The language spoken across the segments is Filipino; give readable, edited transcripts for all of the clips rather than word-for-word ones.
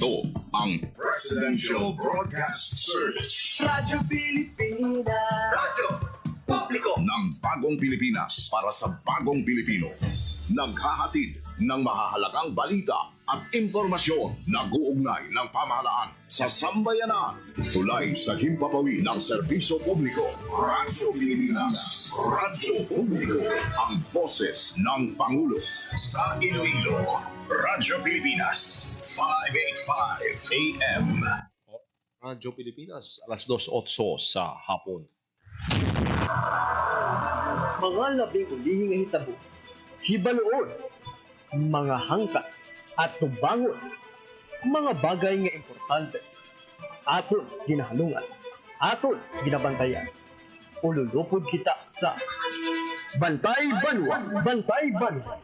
Ito ang Presidential Broadcast Service. Radyo Pilipinas. Radyo Publiko ng Bagong Pilipinas para sa Bagong Pilipino. Naghahatid ng mahahalagang balita at impormasyon na guugnay ng pamahalaan sa sambayanan. Tulay sa himpapawid ng serbisyo publiko. Radyo Pilipinas. Radyo Publiko. Ang boses ng Pangulo. Sa Iloilo, Radyo Pilipinas. 585 AM. Radyo Pilipinas, alas 2:08 sa hapon. Mga labing ulihing nga hitabo, hibaluon, mga hangkat at tubangon, mga bagay nga importante, aton ginahalungan, aton ginabantayan. Ululupod kita sa Bantay Banwa, Bantay Banwa.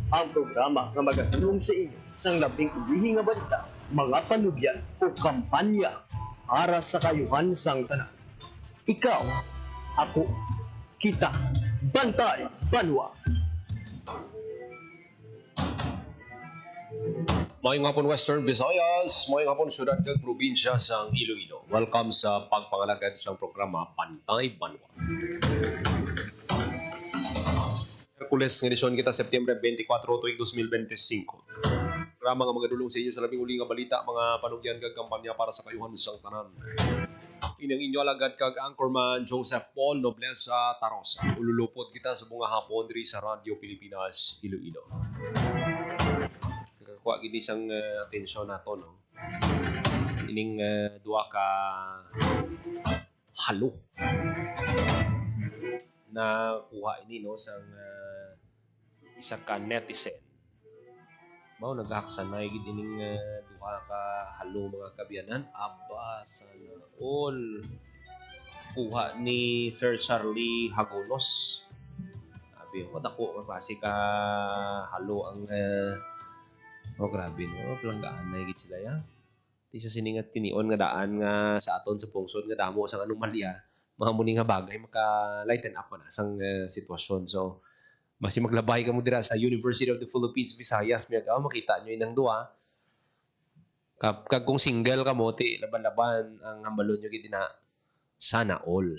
Ang programa nga magatulong sa inyo sang labing ulihing nga balita, mga panugyan o kampanya para sa kayuhan sang tanan. Ikaw, ako, kita, Bantay Banwa. Mayong hapon Western Visayas, mayong hapon syudad kag probinsya sang Iloilo. Welcome sa pagpangalagad sang programa Bantay Banwa. Hercules ng edisyon kita September 24 tuig 2025. Programa nga magadulong sa inyo sa labing uli nga balita, mga panugyan kag kampanya para sa kayuhan sang tanan. Inang inyo alagad kag anchorman Joseph Paul Noblesa Tarosa. Ululupod kita sa bunga hapon diri sa Radyo Pilipinas Iloilo. Nakakuha gid isang atensyon nato no. Ining duha ka halo na kuha ini no sang isa ka netizen. Mao naghaksanay gid ining duha ka halo mga kabyanan. Aba sana all kuha ni Sir Charlie Hagonos. Sabi ko dako nga klase ka halo ang grabe no, pelanggaan na gid sila ya. Di sa siningat tinion nga daan nga sa aton sa pungsod nga damo sang anomalya, mga muni nga bagay maka lighten up na sang sitwasyon. So basi maglabay ka mo dira sa University of the Philippines Visayas, miya makita nyo inang duha. Kag kung single ka mo, ti laban-laban ang hambalon nyo gid na sana all.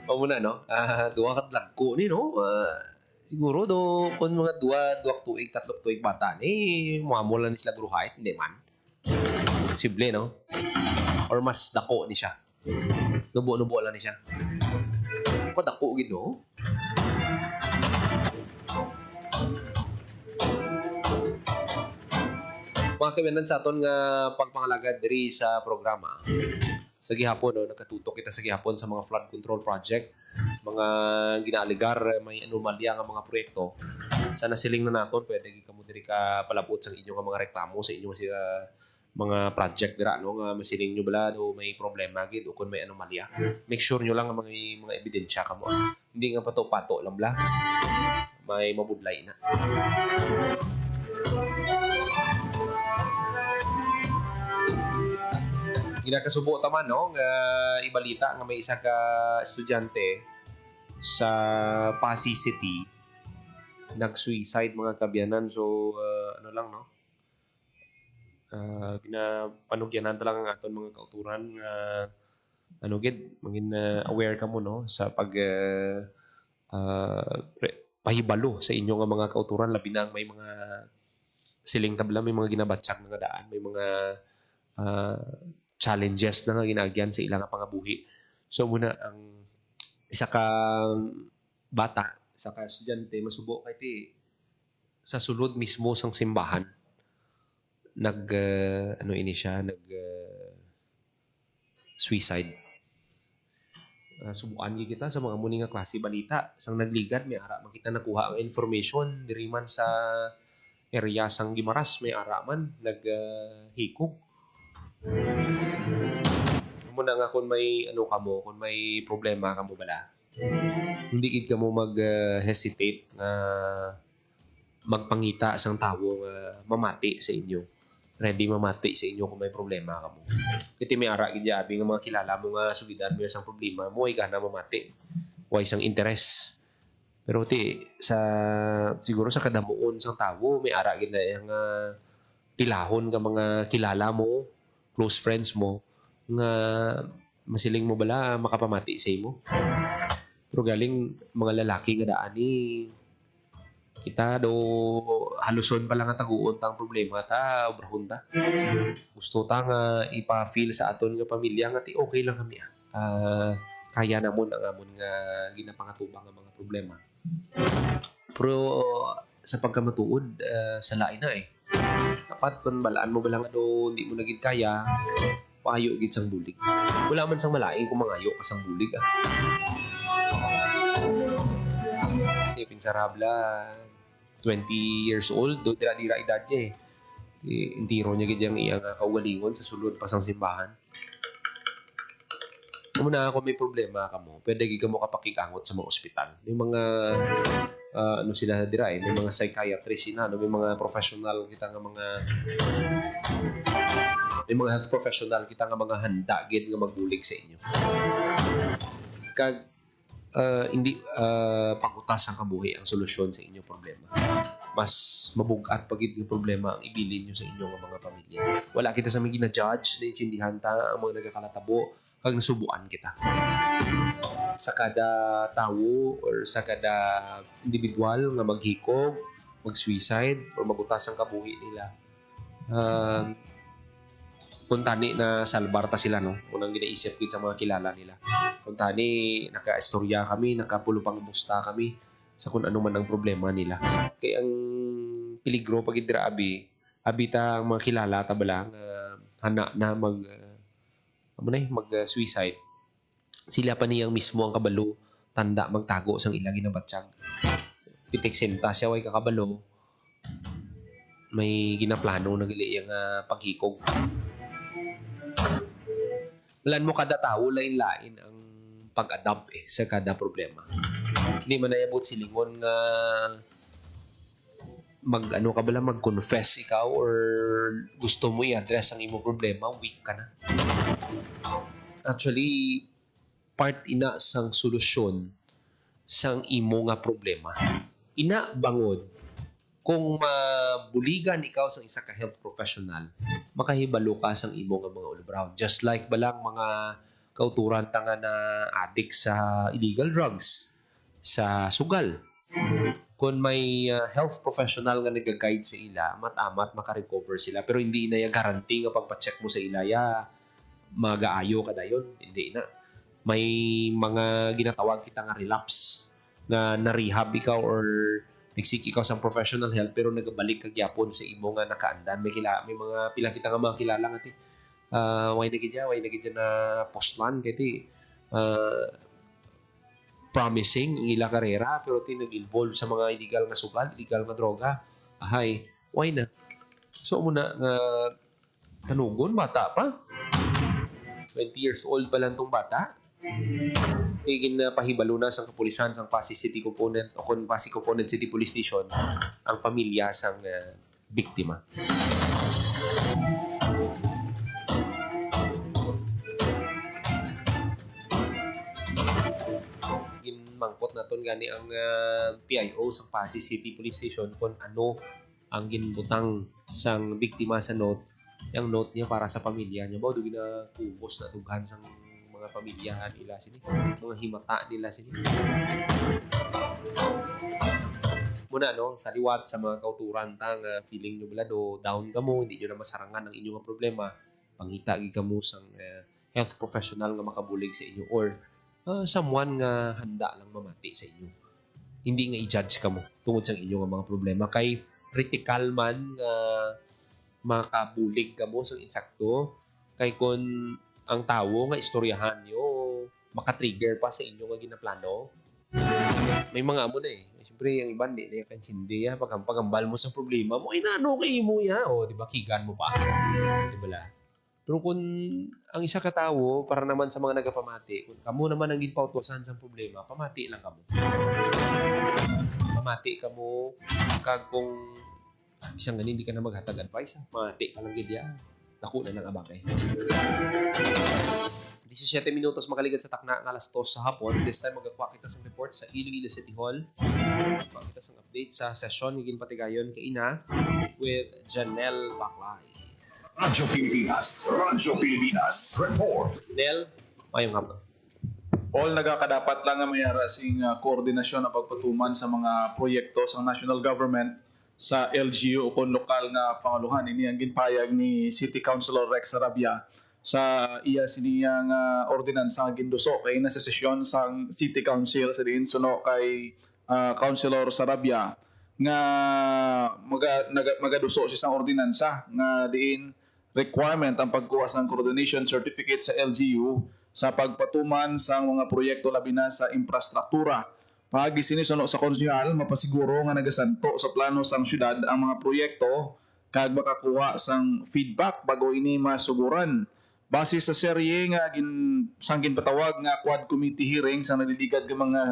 O muna no, duha ka lagko ni no. Siguro do kung mga duha tuig, tatlong tuig bata ni muamol ni sila gruhait, hindi man. Posible no? Or mas dako ni siya. Nubo-nubo lang ni siya. Dako gid no? Mga kaibigan sa aton nga pagpangalagad diri sa programa. Sa gihapon no, nakatutok kita sa gihapon sa mga flood control project, mga ginaaligar may anomalya nga mga proyekto. Sana siling na naton pwede kamo diri ka palabot sa inyo nga mga reklamo sa inyo sila mga project dira no nga masiling nyo bala do may problema gid o kun may anomalya. Make sure nyo lang nga mga ebidensya kamo. Hindi nga pato-pato lang bla. May mabudlay na. Ginakasubo taman no nga ibalita nga may isa ka estudyante sa Pasig City nag-suicide mga kabyanan. So ano lang no, pinapanugyanan talaga ang aton mga kauturan nga ano gid mangin aware ka mo no sa pag pahibalo sa inyo nga mga kauturan, labi na may mga siling tabla, may mga ginabatsak nga daan, may mga challenges na nga ginagyan sa ilang pangabuhi. So muna ang isa ka bata, isa ka estudyante masubo kay ti sa sulod mismo sang simbahan suicide. Subuan gi kita sa mga muni nga klase balita sang nagligad may ara man kita nakuha ang information diri man sa area sang Gimaras, may ara man naghikog. Muna nga kung may kung may problema kamo bala, hindi gid kamo mag-hesitate nga magpangita sang tawo nga mamati sa inyo. Ready mamati sa inyo kung may problema ka mo. Kasi may ara gid abi nga mga kilala mo nga sugidan mo sang problema mo ay gana mamati. Way sang interes. Pero siguro sa kadamuon sang tawo may ara gid na yang pilahon ka mga kilala mo, close friends mo nga masiling mo bala makapamati sa imo. Pero galing mga lalaki nga daan ni kita do haluson pa lang ang taguon tang problema ta obrahon ta. Gusto ta nga ipa-feel sa aton nga pamilya nga ti okay lang kami. Kaya namon ang amon nga ginapangatubang nga mga problema. Pero sa pagkamatuod sa lain na dapat kung balaan mo balang hindi mo naging kaya payo gid sang bulig. Wala man sang malaing kung mangayo ka sang bulig pinsarabla 20 years old do dira edad niya intiro niya gid yang iyang kaugalingon sa sulod pa sang simbahan. Muna ako may problema ka mo, pwede gid ka mo kapakigangot sa mga ospital. May mga sila dira may mga psychiatrist may mga professional kita nga may mga health professional kita nga mga handa gid nga magbulig sa inyo. Kag hindi pangutas ang kabuhi ang solusyon sa inyong problema. Mas mabugat pagit yung problema ang ibilin nyo sa inyong mga pamilya. Wala kita sa mga gina-judge, na-intindihan ta ang mga nagkakalatabo kag nasubuan kita. Sa kada tawo or sa kada individual nga maghikog, mag-suicide or magutas ang kabuhi nila. Kung tani na salbar ta sila unang ginaisip gid sa mga kilala nila. Kung tani naka-istorya kami, nakapulupang musta kami sa kung ano man ang problema nila. Kaya ang peligro pag dira abi ta ang mga kilala ta balang hana na mag-suicide. Sila pa niyang mismo ang kabalo tanda magtago sang ilang ginabatsyag. Pitik senta siya way kakabalo. May ginaplano na gali yung paghikog. Lan mo kada tao lain-lain ang pag-adapt sa kada problema. Hindi man nayabot silingon nga mag-confess ikaw or gusto mo i-address ang imo problema, weak ka na. Actually, part ina sang solusyon sang imo nga problema. Ina bangod kung mabuligan ikaw sa isa ka health professional, makahibalo ka sang imo nga mga ulubraw. Just like balang mga kauturan tanga na addict sa illegal drugs, sa sugal. Kung may health professional nga nag-guide sa ila, matamat makarecover sila. Pero hindi na guarantee nga pagpa-check mo sa ilaya, mag-aayo ka dayon. Hindi na. May mga ginatawag kita nga relapse na na-rehab ikaw or nagsik ikaw sa professional help pero nagabalik ka gyapon sa imo nga nakaandan. May mga pila kita nga mga kilala nga way na gidya na postman kay promising ang ila karera pero nag-involve sa mga illegal nga sugal, illegal nga droga. Why na? So muna nga kanugon bata pa. 20 years old pa lang tong bata. Igin na pahibalo na sa kapulisan sang Pasig City Component o kung Pasig Component City Police Station ang pamilya sang biktima. Ginmangkot naton gani ang PIO sang Pasig City Police Station kung ano ang ginbutang sang biktima sa note. Yung note niya para sa pamilya niya. Bawa na kubos na tughan sang mga pamilya nila sini. Mga himata nila sini. Muna sa liwat sa mga kauturan tang feeling nyo balado, down ka mo, hindi nyo na masarangan ang inyong problema, panghita ka mo sang health professional nga makabulig sa inyo or someone nga handa lang mamati sa inyo. Hindi nga i-judge ka mo tungod sa inyong mga problema. Kay critical man makabulig ka mo sa insakto. Kay kung ang tao nga istoryahan nyo, makatrigger pa sa inyo nga ginaplano. May mga amo na Siyempre, yung iba, hindi na kansindi pagambal mo sa problema mo, naano kay mo diba, kigan mo pa. Diba? Pero kung ang isa ka tao, para naman sa mga nagapamati, kung kamo naman ang ginpautosan sa problema, pamati lang kamo. Pamati kamo, kag kung isang ganin, hindi ka na maghatag advice, pamati ka lang gidya. Naku na ng abakay. Hindi 17 minutos makaligad sa takna ng alas 2 sa hapon. This time magakuha kita sa report sa Iloilo City Hall. Magakuha kita sa update sa session higin patigayon kay ina with Janelle Baclay. Radyo Pilipinas, report. Nel, mayong hapon. All nagakadapat lang nga mayara sing koordinasyon na pagpatuman sa mga proyekto sa national government sa LGU o kung lokal nga panguluhan. Ini ang ginpayag ni City Councilor Rex Sarabia sa iya siniyang ordinansa nga ginduso kay na sa sesyon sa City Council sa diin suno kay Councilor Sarabia nga magaduso siya sa ordinansa nga diin requirement ang pagkuha ng coordination certificate sa LGU sa pagpatuman sa mga proyekto labi na sa infrastruktura. Pagi sinisuno sa konsyal, mapasiguro nga nagasanto sa plano sang syudad ang mga proyekto kag makakuha sang feedback bago ini masuguran. Base sa serye nga sang ginpatawag nga Quad Committee hearing sa naliligad ng mga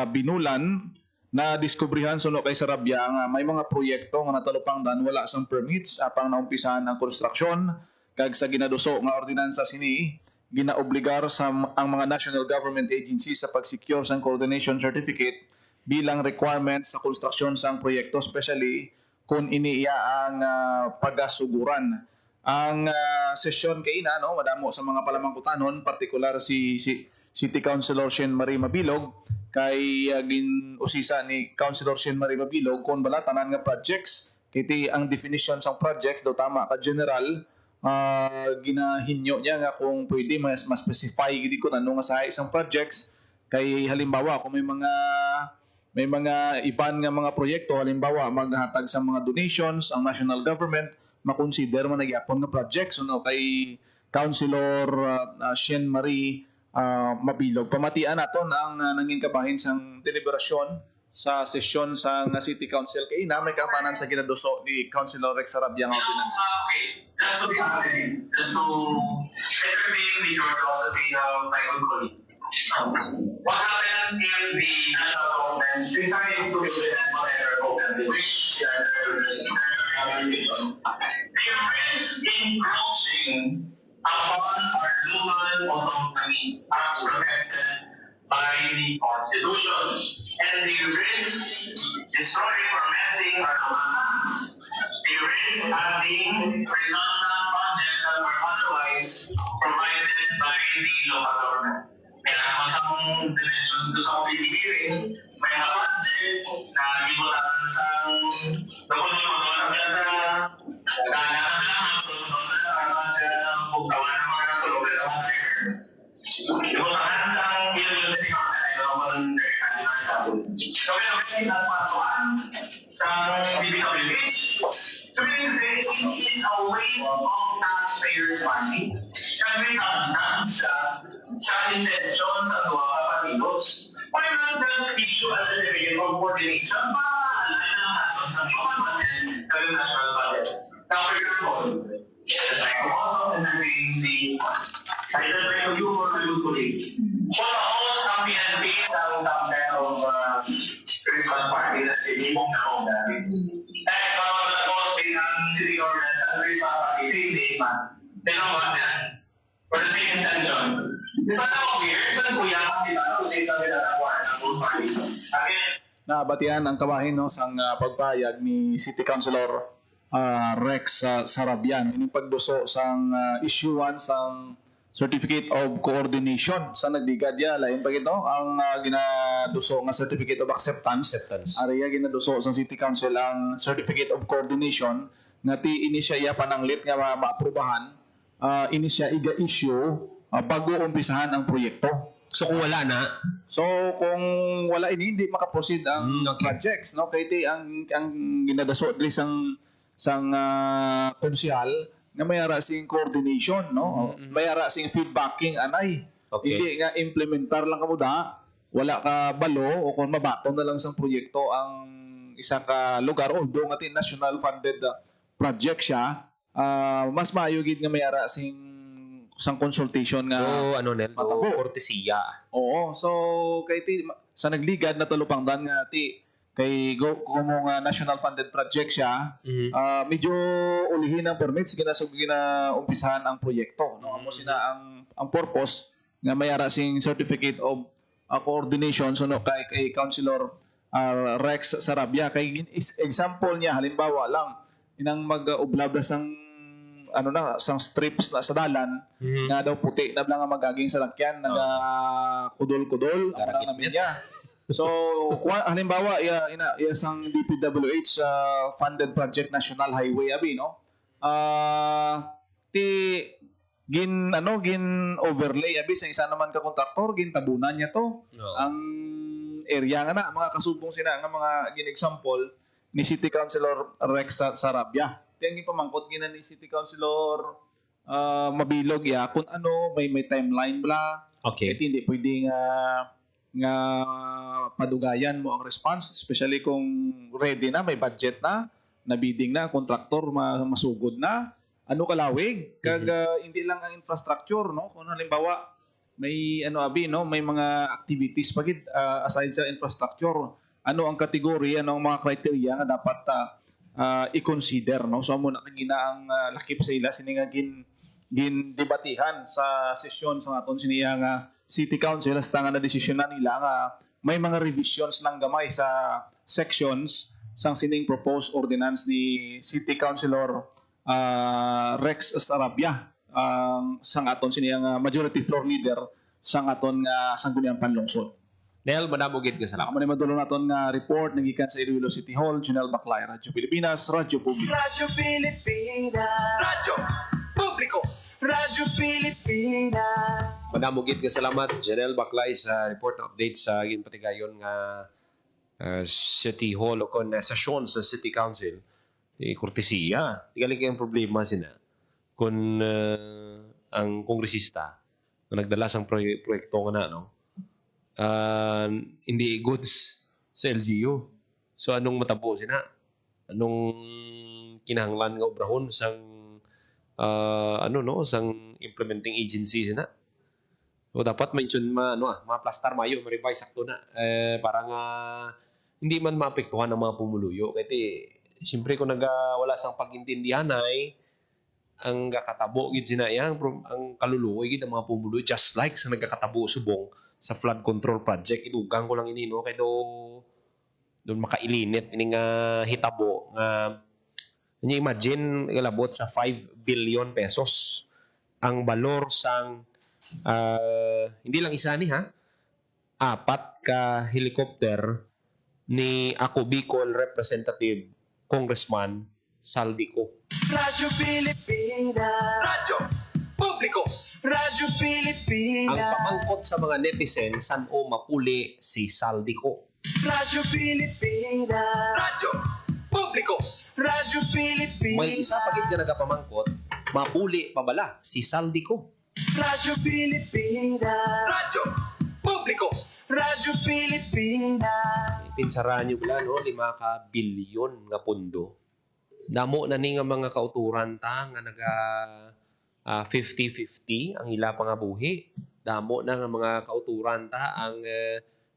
binulan na diskubrihan suno kay Sarabia nga may mga proyekto nga natalupang dan wala sang permits apang naumpisahan ang konstruksyon kag sa ginaduso nga ordinansa sini ginaobligar sa ang mga national government agencies sa pag-secure sa coordination certificate bilang requirement sa konstruksyon sa proyekto, especially kung iniiya ang pagasuguran. Ang sesyon kay ina, no, madamo sa mga palamangkutanon, partikular si City Councilor Shen Marie Mabilog, kay gin-usisa ni Councilor Shen Marie Mabilog kung bala tanan nga projects, kiti ang definition sa projects daw tama ka general, ginahinyo niya nga kung pwede mas specify gid ko ano nga sa isang projects kay halimbawa kung may mga iban nga mga proyekto halimbawa maghatag sa mga donations ang national government makonsider man nagyapon nga projects no kay Councilor Shen Marie Mabilog pamatian naton ang nangin kabahin sang deliberasyon sa sesyon sa City Council kay ina may kapanan sa ginaduso ni Councilor Rex Sarabia nga ordinansa. Just to be honest, just to determine the philosophy of my own colleague. What happens in the national government, three times to implement whatever program they wish, they risk encroaching upon our human autonomy as protected by the Constitution, and they risk destroying or messing our government. They risk adding redundant budgets that were otherwise provided by the local government. Kaya masang dimension doon sa committee hearing, may mga budget na ibotan sa doon ang yata, okay, napatuan sa BBWH. To be said, it is a waste of taxpayers' money. Kasi tandaan siya sa intensyon sa mga kapatilos. Why not just issue a certificate of coordination para alayan ng government ng national budget? Now, for example, as I also entertain the title review for the colleagues. What almost ang PNP ng some kind of Christmas party na sinimong na akong dati. Dahil mga malagos din ang city government at Christmas party, same day man. Tinawa yan. For the same intention. Di ba na weird? Saan kuya kung di ba? Kung sino nila na war na full party. Again, Nabatian ang kabahin no sang pagpayag ni City Councilor Rex Sarabian ining pagduso sang issuance sang Certificate of Coordination sa nagdigad ya lain pa gito ang ginaduso nga Certificate of Acceptance. Ariya ginaduso sa City Council ang Certificate of Coordination nga ti ini siya iya pananglit nga maaprubahan ini siya iga-issue bago umpisahan ang proyekto. So kung wala na, kung wala ini hindi makaproceed ang projects no kay ti ang ginadaso dili sang konsyal nga mayara sing coordination no mayara sing feedbacking anay hindi nga implementar lang kamo da wala ka balo o kung mabaton na lang sang proyekto ang isa ka lugar although nga national funded project siya mas maayo gid nga mayara sing sang consultation nga ano nel kortesiya. Oo, so kay ti sa nagligad na talupang dan nga ti kay kung nga national funded project siya medyo ulihin ang permits ginaumpisahan ang proyekto no mo sina ang purpose nga mayara sing certificate of coordination suno kay Councilor Rex Sarabia kay example niya halimbawa lang inang mag-ublab na sang sang strips na sa dalan nga daw puti na lang ang magaging salakyan naga kudol-kudol ang namin niya. So halimbawa sang DPWH funded project National Highway abi no. Gin overlay abi sa isa naman ka kontraktor gin tabunan niya to ang area nga na mga kasubong sina nga mga gin example ni City Councilor Rex Sarabia tiang gipamangkot gina ni City Councilor mabilog ya kung may timeline bla Okay. hindi pwede nga padugayan mo ang response especially kung ready na may budget na bidding na kontraktor masugod na kalawig kag hindi lang ang infrastructure no kung halimbawa may may mga activities pagid aside sa infrastructure ang kategory ang mga criteria nga dapat i-consider no so mo na gina ang lakip sa ila sini nga gin debatihan sa sesyon sa aton siniya nga City Council hasta nga na desisyon na nila nga may mga revisions lang gamay sa sections sang sining proposed ordinance ni City Councilor Rex Sarabia sang aton siniyang majority floor leader sang aton nga sangguniang panlungsod. Nel, manamugid ka salamat. Amo ni madulong naton nga report nagikan sa Iloilo City Hall, Junel Baclay, Radyo Pilipinas, Radyo Publiko. Radyo Pilipinas. Radyo Publiko. Radyo Pilipinas. Manamugid ka salamat, Janelle Baclay, sa report update sa ginpatigayon nga City Hall o kon session sa City Council. Kortesiya. Tigaling kayong problema sina kung ang kongresista na nagdala sang proyekto nga na, no? Hindi goods sa LGU. So anong matabo sina? Anong kinahanglan nga obrahon sang sang implementing agency sina? So dapat mention ma-plastar mayo, ma-revise sakto na. Para nga hindi man maapektuhan ng mga pumuluyo. Kasi siyempre kung wala sang pag-intindihan ay ang gakatabo gid sina yan ang kaluluoy gid ang mga pumuluyo just like sa nagkakatabo subong sa flood control project idugang ko lang inino kay doon makailinit ini nga hitabo nga imagine ilabot sa 5 billion pesos ang balor sang hindi lang isa ni 4 ka helicopter ni Ako Bicol Representative Congressman Saldico. Radyo Pilipinas. Radyo Publiko. Radyo Pilipinas. Ang pamangkot sa mga netizen san o mapuli si Saldico. Radyo Pilipinas. Radyo Publiko. Radyo Pilipinas. May isa pagit ka nagapamangkot, mapuli pabala si Saldico. Radyo Pilipinas. Radyo Publiko. Radyo Pilipinas. Pinsarahan nyo pala, 5 ka bilyon nga pondo. Damo na ni nga mga kauturan ta nga naga 50-50 ang ila pa nga buhi. Damo na nga mga kauturan ta ang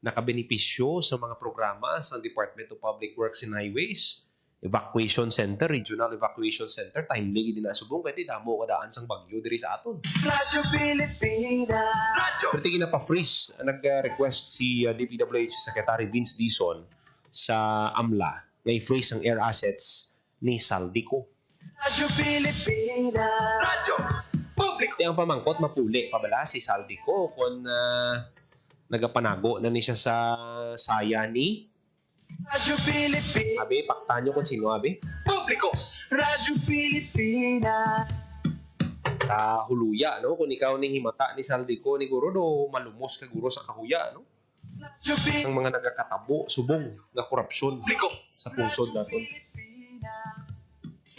nakabenepisyo sa mga programa sa Department of Public Works and Highways, Evacuation Center, Regional Evacuation Center, timely gid na subong kay damo kadaan sang bagyo diri sa aton. Radyo Pilipinas. Radyo. Pero tingin na pa-freeze, nag-request si DPWH Secretary Vince Dizon sa AMLA na i-freeze ang air assets ni Saldico. Radyo Pilipinas. Radyo Publiko. Ang pamangkot mapuli pabala si Saldico kung nagapanago na ni siya sa saya ni Radyo Pilipinas. Abi, pakta nyo kung sino, Abi. Publiko. Radyo Pilipinas. Kahuluya, no? Kung ikaw ning himata ni Saldico, ni Guro, do malumos ka Guro sa kahuya, no? Radyo Pilipinas. Ang mga nagakatabo, subong, na korupsyon sa pusod natin.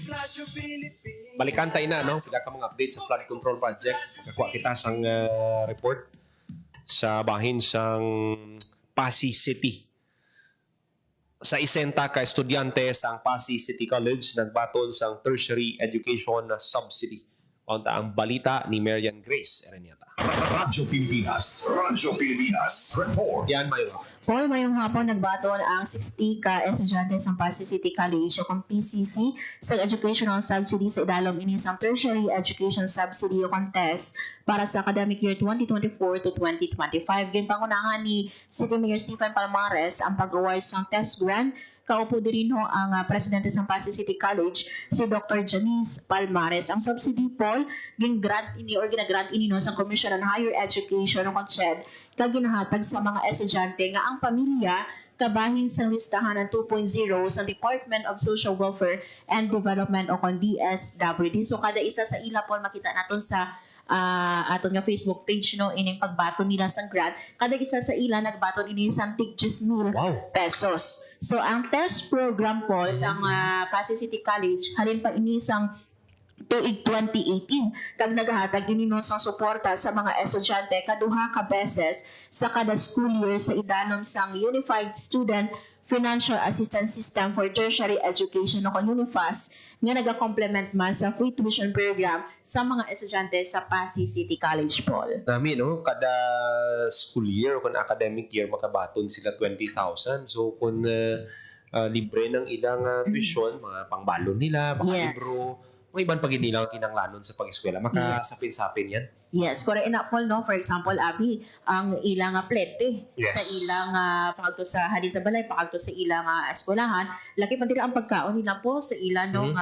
Radyo Pilipinas. Balikan tayo na, no? Pila ka mga update sa flood control project. Magkakuha kita sang report sa bahin sang Pasig City. Sa 60 ka estudyante sa Pasig City College nagbaton sang tertiary education subsidy Unta ang balita ni Marian Grace Ereniata. Radyo Pilipinas, report. Yan, Mayo. Paul, mayong hapon nagbaton ang 60 ka estudyante sa Pasig City College o kung PCC sa educational subsidy sa idalom ini sa tertiary education subsidy o contest para sa academic year 2024 to 2025. Ginpangunahan ni City Mayor Stephen Palmares ang pag-award ng test grant. Kaupo din ho ang presidente ng Pasig City College, si Dr. Janice Palmares. Ang subsidy, Paul, ginagrant ini no sa Commission on Higher Education o CHED kag ginahatag sa mga estudyante nga ang pamilya kabahin sa listahan ng 2.0 sa Department of Social Welfare and Development o kon DSWD. So kada isa sa ila, Paul, makita naton sa aton nga Facebook page no ining pagbaton nila sa grant. Kada isa sa ila nagbaton ini sa tig 10,000 pesos. So ang test program, Paul, sa Pasig City College halin pa ini sang tuig 2018 kag nagahatag ini no sa suporta sa mga estudyante kaduha ka beses sa kada school year sa idalom sang Unified Student Financial Assistance System for Tertiary Education o UNIFAS nga nagakomplement man sa free tuition program sa mga estudyante sa Pasig City College, Paul. Nami, no? Kada school year o kung academic year, makabaton sila 20,000. So, kung libre ng ilang tuition, mga pangbalon nila, mga libro, mga ibang pag nila kinanglanon sa pag-eskwela, makasapin-sapin yan. Yes, correct na, Paul, no? For example, Abi, ang ilang plete sa ilang pagto sa hadin sa balay, pagto sa ilang eskwelahan, laki man dira ang pagkaon nila, Paul, sa ilang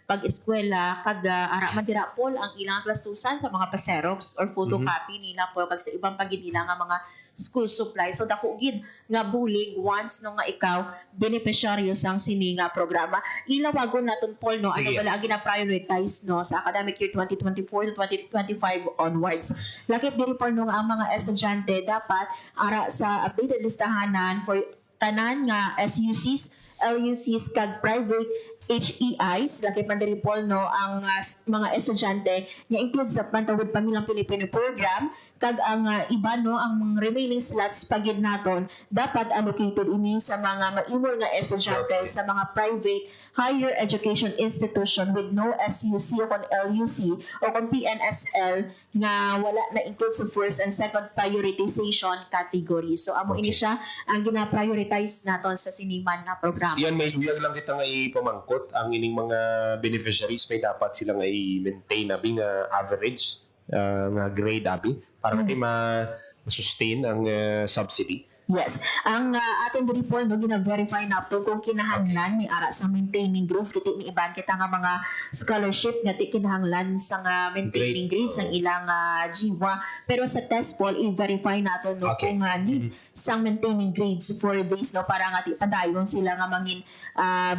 pag-eskwela, kag ara man dira, Paul, ang ilang plastusan sa mga pa-xerox or photocopy nila, Paul, kag sa ibang pagin nila nga mga school supply. So dako gid nga bulig once no nga ikaw beneficiaryo sang sini nga programa. Ilawagon naton, Paul, no, ano bala ang gina-prioritize no sa academic year 2024 to 2025 onwards. Lakip diri, Paul, no, nga ang mga estudyante dapat ara sa updated listahanan for tanan nga SUCs, LUCs kag private HEIs, laki pa diri, Paul, no, ang mga estudyante nga include sa Pantawid Pamilyang Pilipino program kag ang iba, no, ang remaining slots pagid naton dapat allocated ini sa mga maimol nga estudyante sa mga private higher education institution with no SUC o kon LUC o kon PNSL nga wala na include sa first and second prioritization category. So amo ini siya ang gina-prioritize naton sa siniman nga programa. Yan, may luyag lang kita nga ipamangkot ang ining mga beneficiaries, may dapat sila nga i-maintain abi nga average nga grade abi para ma-sustain ang subsidy. Yes. Ang ating report, no, gina-verify na to kung kinahanglan ni ara sa maintaining grades. Kiti ni iban kita nga mga scholarship nga ti kinahanglan sa maintaining grades ang ilang jiwa. Pero sa test, Paul, i-verify nato, no, kung need sang maintaining grades for this, no, para nga ti padayon sila nga mangin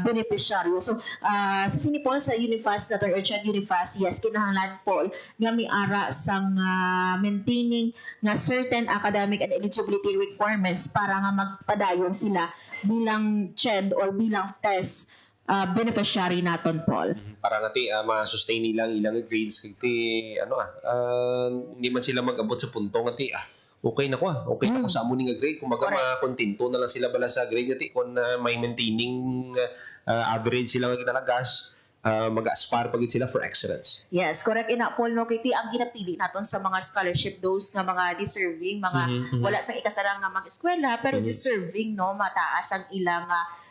beneficiaryo. So sa sini, Paul, sa UNIFAS nato or CHED UNIFAS, yes, kinahanglan, Paul, nga mi ara sang maintaining nga certain academic and eligibility requirements para nga magpadayon sila bilang CHED or bilang test beneficiary naton, Paul. Para nga ti ma-sustain nilang ilang grades kag ti hindi man sila mag-abot sa punto nga ti okay na ko okay na ko sa amo nga grade, kumaga makontento na lang sila bala sa grade nga ti kung may maintaining average sila nga kinalagas. Mag-aspire pagit sila for excellence. Yes, correct ina, Paul, no, kiti ang ginapili naton sa mga scholarship those nga mga deserving, mga wala sang ikasarang nga mag-eskwela pero deserving, no, mataas ang ilang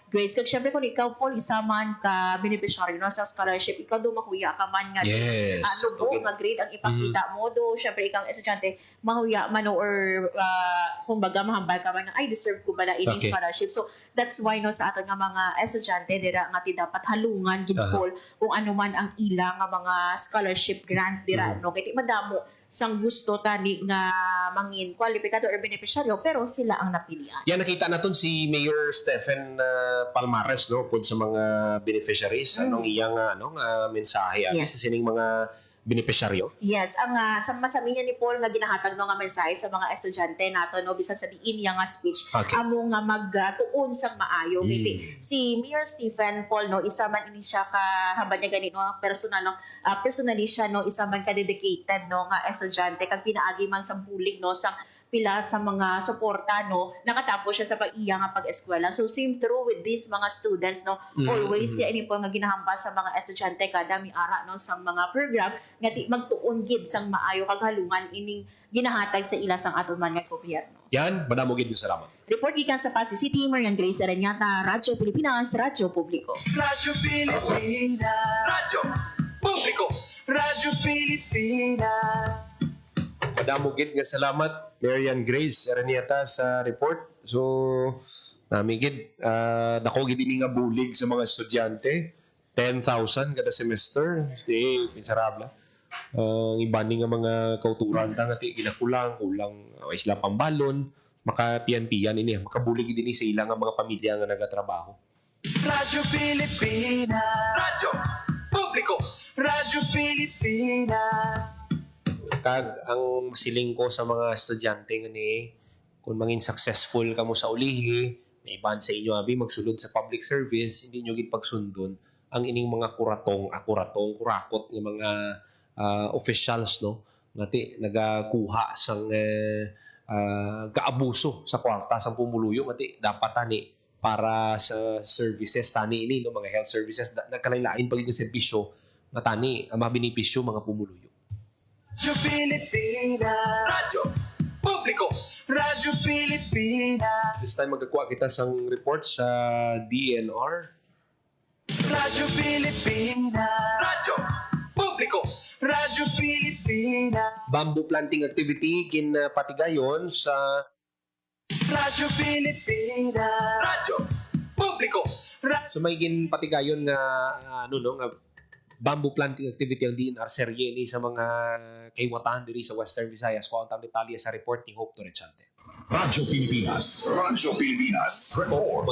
grades. Kag syempre kung ikaw, Paul, isa man ka beneficiary, no, sa scholarship, ikaw do mahuya ka man nga nga grade ang ipakita mo do. Syempre ikaw estudyante mahuya man or kumbaga mahambal ka man nga ay deserve ko ba na ini scholarship. So that's why, no, sa aton nga mga estudyante dira nga ti dapat halungan gid, Paul, kung ano man ang ilang nga mga scholarship grant dira, no, kay ti madamo sang gusto tani nga mangin kwalipikado or beneficiaryo pero sila ang napilian. Yan, nakita naton si Mayor Stephen Palmares, no, pud sa mga beneficiaries, anong iyang mensahe sa sining mga beneficiaryo? Yes, ang sa masami niya ni Paul nga ginahatag no nga mensahe sa mga estudyante nato, no, bisan sa diin nga speech amo nga magtuon sang maayo. Si Mayor Stephen, Paul, no, isa man ini siya ka hambal niya ganito personal, no, personally siya, no, isa man ka dedicated, no, nga estudyante kag pinaagi man sa bulig, no, sang pila sa mga suporta no nakatapos siya sa pag-iya nga pag-eskwela. So same true with these mga students no. Always siya ini po nga ginahamba sa mga estudyante kada miara no sa mga program nga di magtuon gid sang maayo kag halungan ining ginahatag sa ila sang aton man nga gobyerno. Yan, madamo gid salamat. Report gikan sa Pasig City, Marian Grace Aranyata, Radyo Pilipinas, Radyo Publiko. Radyo Pilipinas. Radyo Publiko. Radyo Pilipinas. Madamo gid nga salamat Marian Grace Aranieta sa report. So nami gid dako gid ini nga bulig sa mga estudyante 10,000 kada semester. Di miserable. Ang iba ni nga mga kauturan ta nga ti kulang isla pambalon makapian-pian ini makabulig gid ini sa ilang nga mga pamilya nga nagatrabaho. Radyo Pilipinas. Radyo Publiko. Radyo Pilipinas. Kag ang siling ko sa mga estudyante nga ni kung mangin successful kamo sa ulihi, may iban sa inyo abi magsulod sa public service, hindi nyo gid pagsundon ang ining mga kurakot nga mga officials no ngati nagakuha sang kaabuso sa kwarta sang pumuluyo ngati dapat tani para sa services tani ini no mga health services nagkalain-lain pagig serbisyo nga tani ang mabinipisyo mga pumuluyo. Radyo Pilipinas. Radyo Publiko. Radyo Pilipinas. This time magkakuha kita sang report sa DNR. Radyo Pilipinas. Radyo Publiko. Radyo Pilipinas. Bamboo planting activity ginpatigayon sa Radyo Pilipinas. Radyo Publiko. so may ginpatigayon nga nga bamboo planting activity ang DNR serye ni sa mga kaiwatan diri sa Western Visayas. Kung ang detalye sa report ni Hope Torrechante. Radyo Pilipinas. Radyo Pilipinas. Report.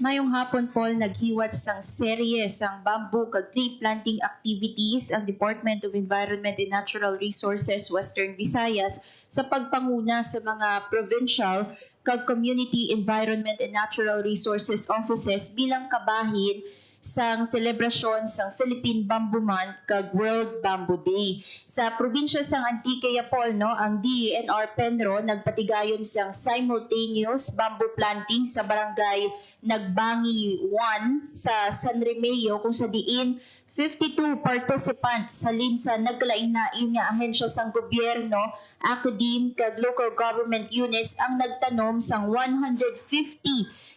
Mayong hapon, Paul, naghiwat sang serye sang bamboo kag tree planting activities ang Department of Environment and Natural Resources Western Visayas sa pagpanguna sa mga provincial kag community environment and natural resources offices bilang kabahin sang selebrasyon sang Philippine Bamboo Month kag World Bamboo Day. Sa probinsya sang Antique Yapol, no, ang DENR Penro nagpatigayon sang simultaneous bamboo planting sa barangay Nagbangi 1 sa San Remeo kung sa diin 52 participants halin sa nagkalain-lain nga ahensya sang gobyerno, academe kag local government units ang nagtanom sang 150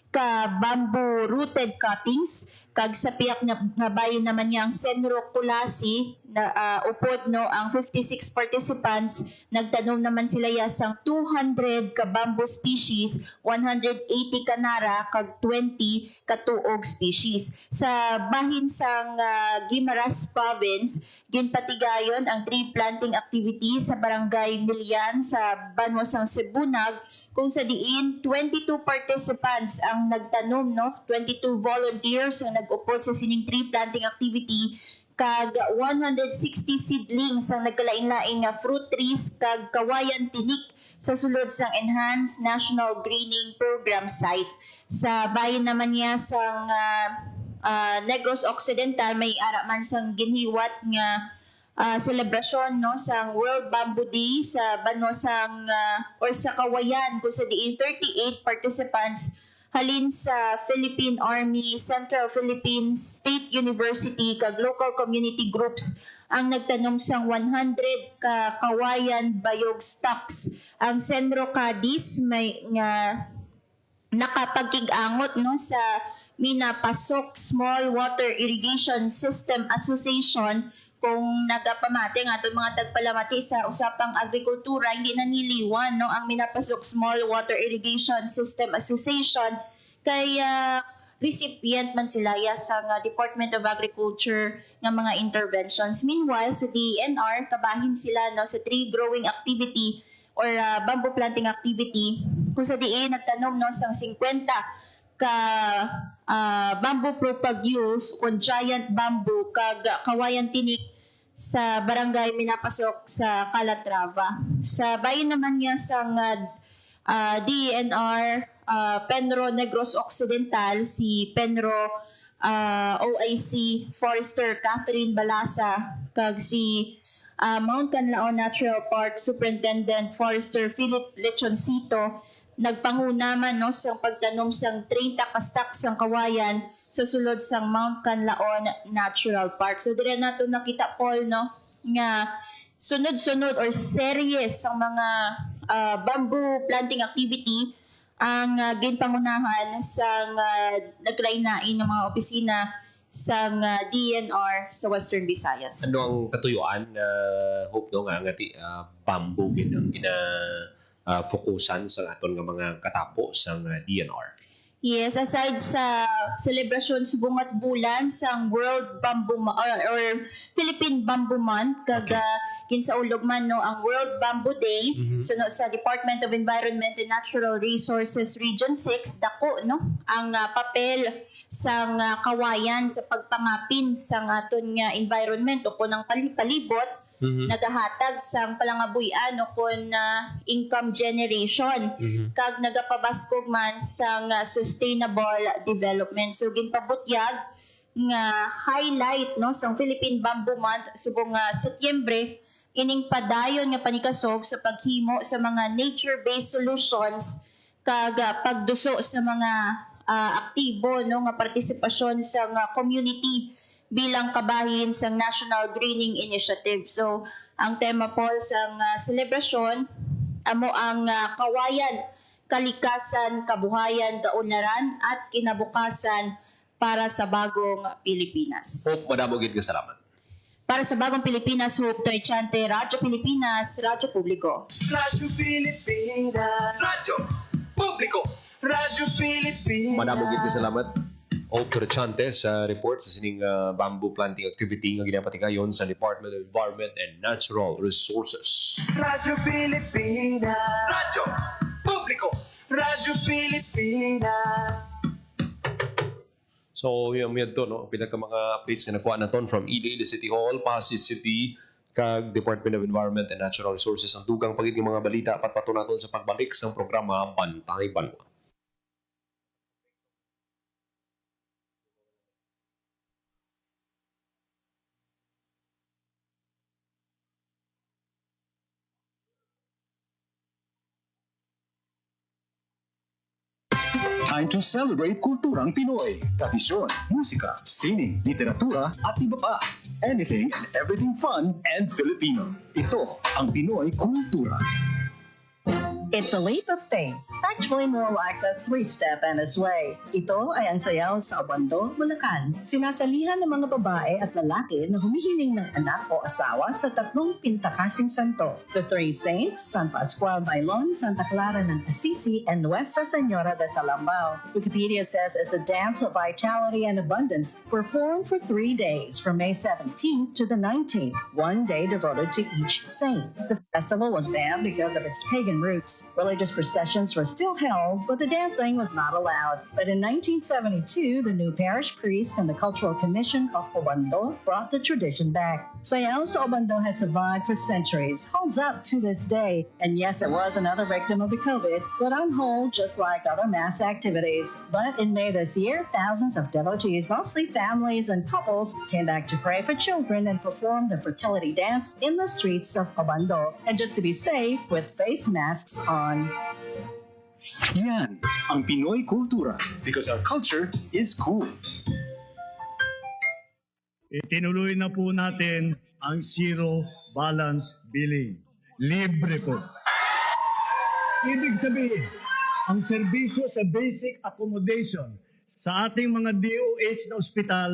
ka bamboo rooted cuttings kag sa piyak nga bayan naman niyang Senro Kulasi na upod no ang 56 participants nagtanom naman sila sang 200 ka bamboo species, 180 ka nara kag 20 ka tuog species. Sa bahin sang Guimaras Province ginpatigayon ang tree planting activity sa barangay Milian sa Banwasang Sibunag kung sa diin 22 participants ang nagtanom, no? 22 volunteers ang nag-upod sa sining tree planting activity kag 160 seedlings ang nagkalain-laing nga fruit trees kag kawayan tinik sa sulod sang Enhanced National Greening Program site. Sa bayan naman niya sang Negros Occidental may ara man sang ginhiwat nga selebrasyon no sang World Bamboo Day sa Banwasang or sa Kawayan kung sa diin 38 participants halin sa Philippine Army, Central Philippines State University kag local community groups ang nagtanom sang 100 ka kawayan bayog stocks. Ang Senro Cadiz may nga nakapagkig-angot no sa Minapasok Small Water Irrigation System Association kung nagapamati nga itong mga tagpalamati sa usapang agrikultura, hindi na niliwan no, ang Minapasok Small Water Irrigation System Association kaya recipient man sila sa Department of Agriculture ng mga interventions. Meanwhile, sa DNR, kabahin sila no, sa tree growing activity or bamboo planting activity kung sa diin nagtanom no, sang 50 ka bamboo propagules kung giant bamboo kag kawayan tinik sa barangay Minapasok sa Calatrava. Sa bayan naman niya sang DENR Penro Negros Occidental si Penro OIC Forester Catherine Balasa kag si Mount Canlaon Natural Park Superintendent Forester Philip Lechoncito nagpangunaman no sa pagtanom sang 30 kastak sang kawayan sa sulod sang Mount Canlaon Natural Park. So dire nato nakita Paul no nga sunod-sunod or series ang mga bamboo planting activity ang ginpangunahan sa naglain-lain ng mga opisina sa DNR sa Western Visayas. Ano ang katuyuan na hope no nga bamboo ang fokusan sa aton nga mga katapo sa DNR? Yes, aside sa celebration sa bungat bulan sa World Bamboo or Philippine Bamboo Month kag kinsaulog man no ang World Bamboo Day so no, sa Department of Environment and Natural Resources Region 6 dako no ang papel sa kawayan sa pagpangapin sa aton nga environment o po ng palibot nagahatag sang palangabuyan o kun income generation kag nagapabaskog man sang sustainable development. So ginpabutyag nga highlight no sang Philippine Bamboo Month subong Setyembre ining padayon nga panikasog sa paghimo sa mga nature-based solutions kag pagduso sa mga aktibo no nga partisipasyon sa community bilang kabahin sa National Greening Initiative. So, ang tema po sa selebrasyon amo ang kawayan, kalikasan, kabuhayan, kaunlaran at kinabukasan para sa bagong Pilipinas. Hope madamog ka salamat. Para sa bagong Pilipinas, Hope Trichante, Radyo Pilipinas, Radyo Publiko. Radyo Pilipinas. Radyo Publiko. Radyo Pilipinas. Madamog ka salamat. Hope Trichante sa report sa sining bamboo planting activity nga ginapatikayon sa Department of Environment and Natural Resources. Radyo Pilipinas. Radyo Publiko. Radyo Pilipinas. So, yung to, no? Pinaka mga updates nga nakuha naton from Iloilo City Hall, Pasig City, kag Department of Environment and Natural Resources. Ang dugang pagiging mga balita at patpato naton sa pagbalik sa programa Bantay Banwa. Time to celebrate kulturang Pinoy. Tradisyon, musika, sining, literatura, at iba pa. Anything and everything fun and Filipino. Ito ang Pinoy Kultura. It's a leap of faith. Actually, more like a three-step and a sway. Ito ay ang sayaw sa Obando, Bulacan. Sinasalihan ng mga babae at lalaki na humihiling ng anak o asawa sa tatlong pintakasing santo. The Three Saints, San Pascual Bailon, Santa Clara ng Assisi, and Nuestra Senora de Salambao. Wikipedia says it's a dance of vitality and abundance performed for 3 days from May 17th to the 19th, one day devoted to each saint. The festival was banned because of its pagan roots. Religious processions were still held, but the dancing was not allowed. But in 1972, the new parish priest and the Cultural Commission of Obando brought the tradition back. Sayaw sa Obando has survived for centuries, holds up to this day, and yes, it was another victim of the COVID, but on hold just like other mass activities. But in May this year, thousands of devotees, mostly families and couples, came back to pray for children and perform the fertility dance in the streets of Obando. And just to be safe, with face masks on. Yan ang Pinoy Kultura because our culture is cool. Itinuloy na po natin ang zero balance billing. Libre po. Ibig sabihin, ang serbisyo sa basic accommodation sa ating mga DOH na ospital,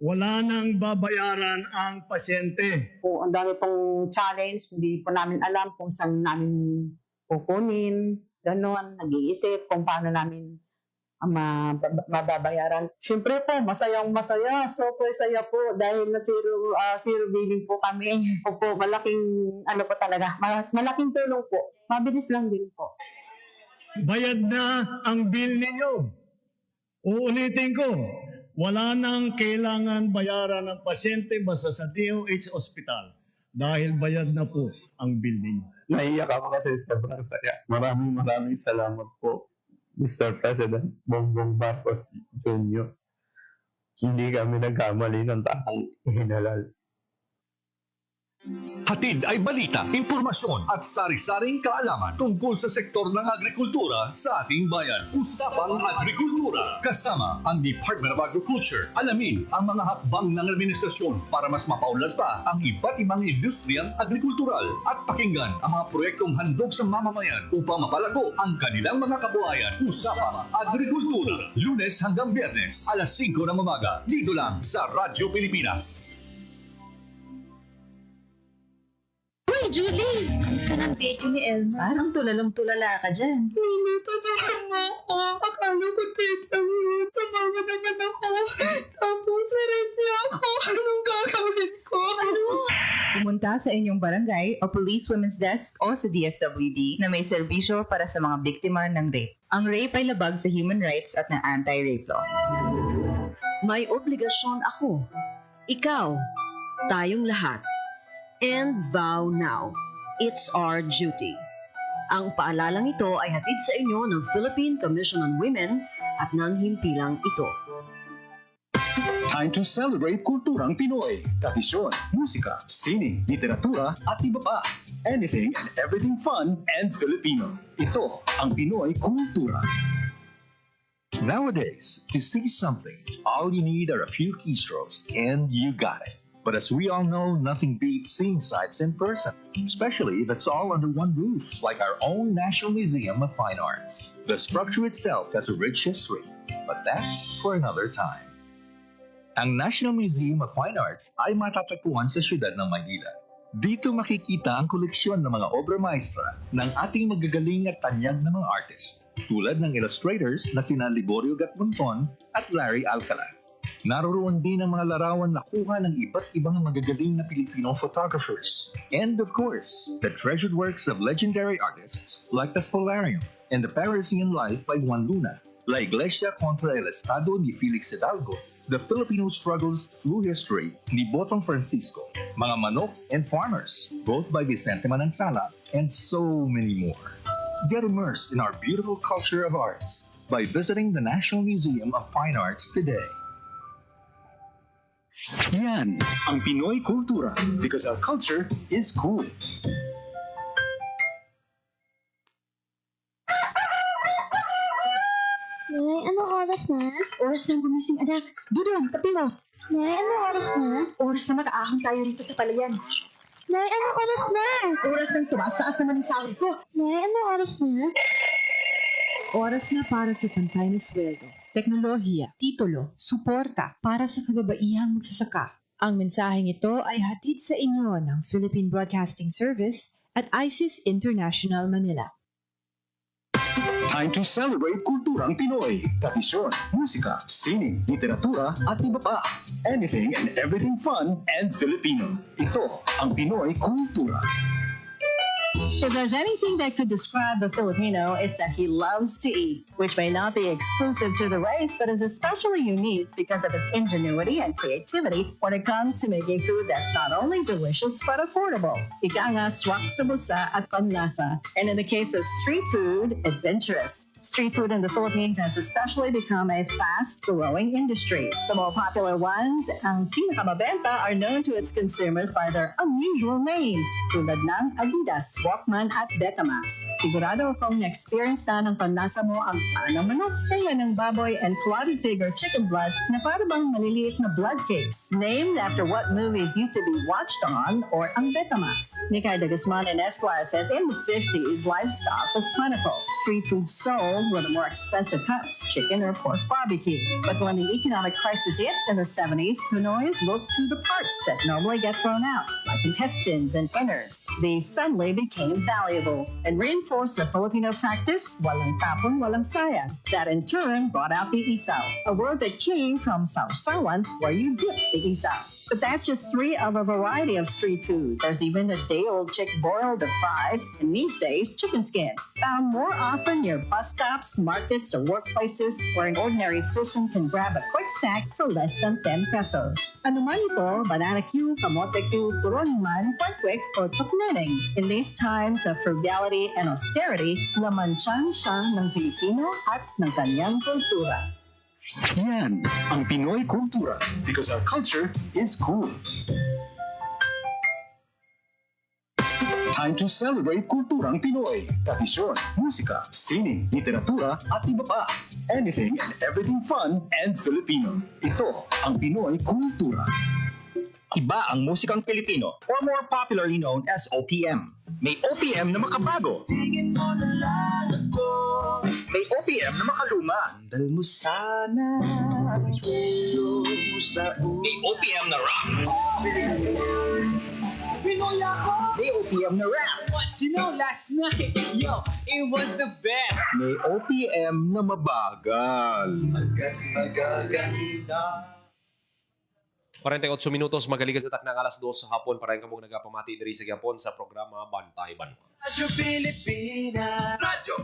wala nang babayaran ang pasyente. Po, ang dami pong challenge, hindi po namin alam kung saan namin kukunin, gano'n, nag-iisip kung paano namin mababayaran. Siyempre po, masayang masaya, super saya po dahil na zero billing po kami. Po, malaking ano po talaga, malaking tulong po. Mabilis lang din po. Bayad na ang bill ninyo. Uulitin ko, wala nang kailangan bayaran ng pasyente basta sa DOH Hospital dahil bayad na po ang bill ninyo. Naiyak ako kasi sobrang saya. Maraming salamat po, Mr. President Bongbong Marcos Jr. Hindi kami nagkamali ng taong hinalal. Hatid ay balita, impormasyon at sari-saring kaalaman tungkol sa sektor ng agrikultura sa ating bayan. Usapang Agrikultura kasama ang Department of Agriculture. Alamin ang mga hakbang ng administrasyon para mas mapaunlad pa ang iba't ibang industriyang agrikultural at pakinggan ang mga proyektong handog sa mamamayan upang mapalago ang kanilang mga kabuhayan. Usapang Agrikultura, Lunes hanggang Biyernes, alas 5 ng umaga, dito lang sa Radyo Pilipinas. Uy, Julie! Kamusta ng video ni Elma? Parang tulalang-tulala ka dyan. Hindi, tulungan mo ako. Akala ko tita mo yun. Sumama naman ako. Tapos sarap niya ako. Anong gagawin ko? Ano? Pumunta sa inyong barangay o Police Women's Desk o sa DSWD na may serbisyo para sa mga biktima ng rape. Ang rape ay labag sa human rights at ng anti-rape law. May obligasyon ako. Ikaw. Tayong lahat. And vow now. It's our duty. Ang paalalang ito ay hatid sa inyo ng Philippine Commission on Women at ng himpilang ito. Time to celebrate kulturang Pinoy. Tradisyon, musika, sining, literatura at iba pa. Anything and everything fun and Filipino. Ito ang Pinoy Kultura. Nowadays, to see something, all you need are a few keystrokes and you got it. But as we all know, nothing beats seeing sights in person, especially if it's all under one roof, like our own National Museum of Fine Arts. The structure itself has a rich history, but that's for another time. Ang National Museum of Fine Arts ay matatagpuan sa siyudad ng Maynila. Dito makikita ang koleksyon ng mga obra maestra ng ating magagaling at tanyag na mga artist, tulad ng illustrators na sina Liborio Gatmonton at Larry Alcala. Naroroon din ang mga larawan na kuha ng iba't ibang magagaling na Pilipino photographers. And of course, the treasured works of legendary artists like the Spolarium and the Parisian Life by Juan Luna, La Iglesia contra el Estado ni Felix Hidalgo, The Filipino Struggles Through History ni Botong Francisco, Mga Manok and Farmers, both by Vicente Manansala, and so many more. Get immersed in our beautiful culture of arts by visiting the National Museum of Fine Arts today. Yan ang Pinoy Kultura because our culture is cool. Nay, anong oras na? Oras ng gumising, anak. Dudong, tabi mo. Nay, anong oras na? Oras na makaahon tayo rito sa palayan. Nay, anong oras na? Oras ng tumaas-taas naman yung sahod ko. Nay, anong oras na? Oras na para sa pantay na sweldo, teknolohiya, titulo, suporta para sa kababaihang magsasaka. Ang mensaheng ito ay hatid sa inyo ng Philippine Broadcasting Service at ISIS International Manila. Time to celebrate kulturang Pinoy. Tradisyon, musika, sining, literatura at iba pa. Anything and everything fun and Filipino. Ito ang Pinoy Kultura. If there's anything that could describe the Filipino, it's that he loves to eat, which may not be exclusive to the race, but is especially unique because of his ingenuity and creativity when it comes to making food that's not only delicious but affordable. Ika nga, swak sa busa at panlasa. And in the case of street food, adventurous. Street food in the Philippines has especially become a fast-growing industry. The more popular ones, ang pinakamabenta, are known to its consumers by their unusual names, tulad ng Adidas, Walkman at Betamax. Sigurado akong na-experience na ng panlasa mo ang paan ng manok, tayo ng baboy and clotted pig or chicken blood na para bang maliliit na blood cakes, named after what movies used to be watched on, or ang Betamax. Nikay de Guzman and Esquire says in the 50s, livestock was plentiful. Street food sold were the more expensive cuts, chicken or pork barbecue. But when the economic crisis hit in the 70s, Pinoys looked to the parts that normally get thrown out, like intestines and innards. These suddenly became valuable and reinforced the Filipino practice, walang tapon, walang sayang. That in turn brought out the isaw, a word that came from sausawan, where you dip the isaw. But that's just three of a variety of street food. There's even a day-old chick boiled or fried, and these days, chicken skin, found more often near bus stops, markets, or workplaces where an ordinary person can grab a quick snack for less than 10 pesos. Ano man ito, banana cue, kamote cue, turon man, kwek-kwek, or tukneneng. In these times of frugality and austerity, laman-tiyan siya ng Pilipino at ng kanyang kultura. Yan ang Pinoy Kultura because our culture is cool. Time to celebrate kulturang Pinoy. Tradisyon, musika, sining, literatura at iba pa. Anything and everything fun and Filipino. Ito ang Pinoy Kultura. Iba ang musikang Pilipino or more popularly known as OPM. May OPM na makabago. May OPM na makaluma. Sandal mo sana ang ulo mo sa ulo. May OPM na rock. Pinoy ako! May OPM na rap. What you know last night? Yo, it was the best! May OPM na mabagal. Magaganda. 48 minutos magaligan sa taknang alas 2 sa hapon para kamong nagapamati diri sa Gapon sa programa Bantay Banwa. Radyo Pilipinas! Radyo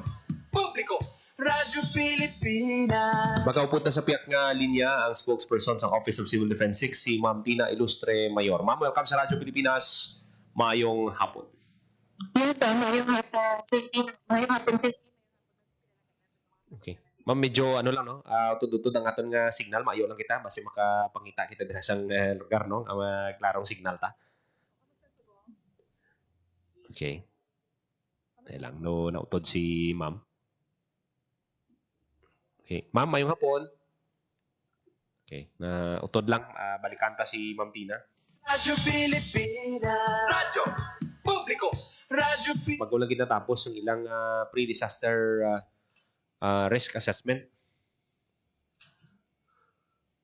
Publiko! Radyo Pilipinas! Makaupot na sa piyak nga linya ang spokesperson sa Office of Civil Defense 6, si Ma'am Tina Ilustre Mayor. Ma'am, welcome sa Radyo Pilipinas. Mayong hapon. Yes, mayong hapon. Okay. Ma'am, medyo ano lang, no? Tudod ang aton nga signal. Maayo lang kita. Basi makapangita kita dira sa lugar, no? Ang klarong signal ta. Okay. Ay lang, no, nautod si Ma'am. Okay. Ma'am, mayong hapon. Okay. Utod lang. Balikan ta si Ma'am Tina. Radyo Pilipinas! Radyo Publiko! Radyo Pilipinas! Magulang ginatapos yung ilang pre-disaster risk assessment.